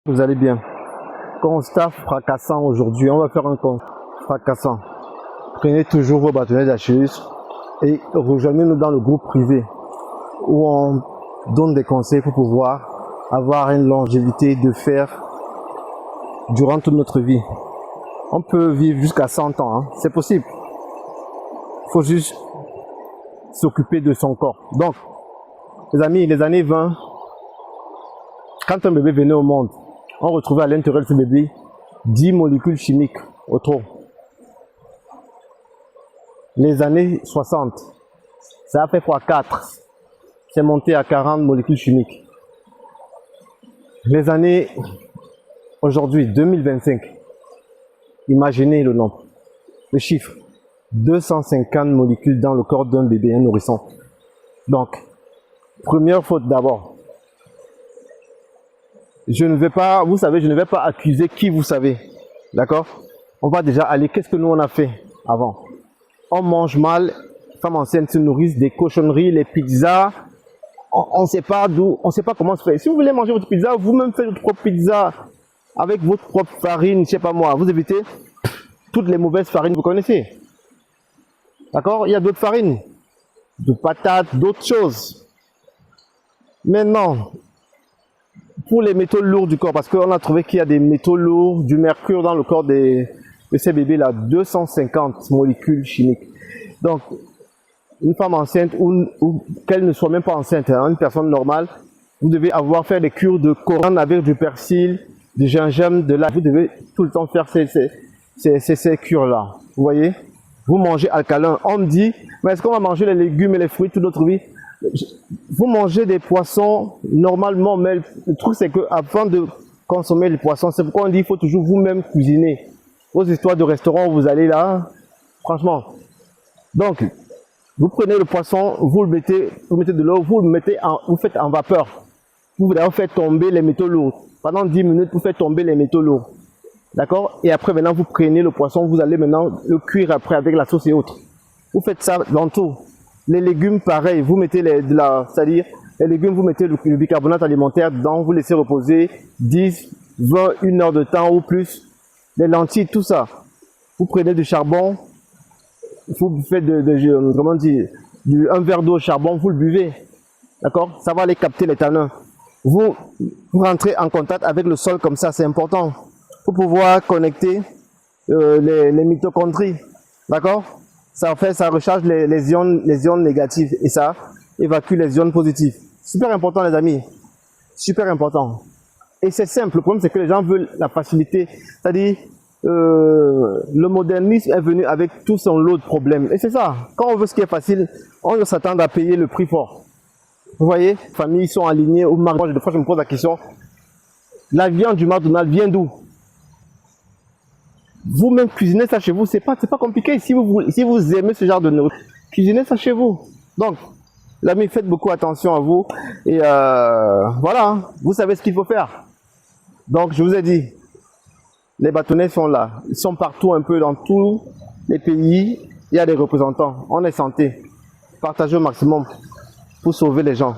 Vous allez bien. Constat fracassant aujourd'hui. On va faire un constat fracassant. Prenez toujours vos bâtonnets d'Achilles et rejoignez-nous dans le groupe privé où on donne des conseils pour pouvoir avoir une longévité de fer durant toute notre vie. On peut vivre jusqu'à 100 ans, hein. C'est possible. Il faut juste s'occuper de son corps. Donc, les amis, les années 20, quand un bébé venait au monde, on retrouvait à l'intérieur de ce bébé 10 molécules chimiques au trop. Les années 60, ça a fait x4. C'est monté à 40 molécules chimiques. Les années aujourd'hui, 2025, imaginez le nombre, le chiffre, 250 molécules dans le corps d'un bébé, un nourrisson. Donc, première faute d'abord. Je ne vais pas, vous savez, je ne vais pas accuser qui vous savez. D'accord? On va déjà aller, qu'est-ce que nous on a fait avant? On mange mal, les femmes enceintes se nourrissent des cochonneries, les pizzas. On ne sait pas d'où, on ne sait pas comment se fait. Si vous voulez manger votre pizza, vous-même faites votre propre pizza avec votre propre farine, je sais pas moi. Vous évitez toutes les mauvaises farines que vous connaissez. D'accord? Il y a d'autres farines, de patates, d'autres choses. Maintenant, pour les métaux lourds du corps, parce qu'on a trouvé qu'il y a des métaux lourds, du mercure dans le corps de ces bébés-là, 250 molécules chimiques. Donc, une femme enceinte ou qu'elle ne soit même pas enceinte, hein, une personne normale, vous devez faire des cures de coriandre avec du persil, du gingembre, de l'ail. Vous devez tout le temps faire ces cures-là. Vous voyez? Vous mangez alcalin. On me dit, mais est-ce qu'on va manger les légumes et les fruits toute notre vie? Vous mangez des poissons normalement, mais le truc c'est que avant de consommer les poissons, c'est pourquoi on dit qu'il faut toujours vous-même cuisiner. Vos histoires de restaurant où vous allez là, franchement. Donc, vous prenez le poisson, vous mettez de l'eau, vous faites en vapeur. Vous faites tomber les métaux lourds. Pendant 10 minutes, vous faites tomber les métaux lourds. D'accord? Et après, maintenant, vous prenez le poisson, vous allez maintenant le cuire après avec la sauce et autres. Vous faites ça dans tout. Les légumes, pareil, vous mettez c'est-à-dire, les légumes, vous mettez le bicarbonate alimentaire dedans, vous laissez reposer 10, 20, 1 heure de temps ou plus. Les lentilles, tout ça. Vous prenez du charbon, vous faites comment dire, un verre d'eau au charbon, vous le buvez. D'accord? Ça va aller capter les tanins. Vous rentrez en contact avec le sol comme ça, c'est important. Pour pouvoir connecter les mitochondries. D'accord? Ça recharge les ions négatives et ça évacue les ions positifs. Super important les amis. Super important. Et c'est simple, le problème c'est que les gens veulent la facilité. C'est-à-dire, le modernisme est venu avec tout son lot de problèmes. Et c'est ça, quand on veut ce qui est facile, on doit s'attendre à payer le prix fort. Vous voyez, les familles sont alignées au McDonald's. Des fois je me pose la question, la viande du McDonald's vient d'où? Vous-même cuisinez ça chez vous, c'est pas compliqué. Si vous aimez ce genre de nourriture, cuisinez ça chez vous. Donc, l'ami, faites beaucoup attention à vous. Et voilà, vous savez ce qu'il faut faire. Donc, je vous ai dit, les bâtonnets sont là. Ils sont partout un peu dans tous les pays. Il y a des représentants. On est santé. Partagez au maximum pour sauver les gens.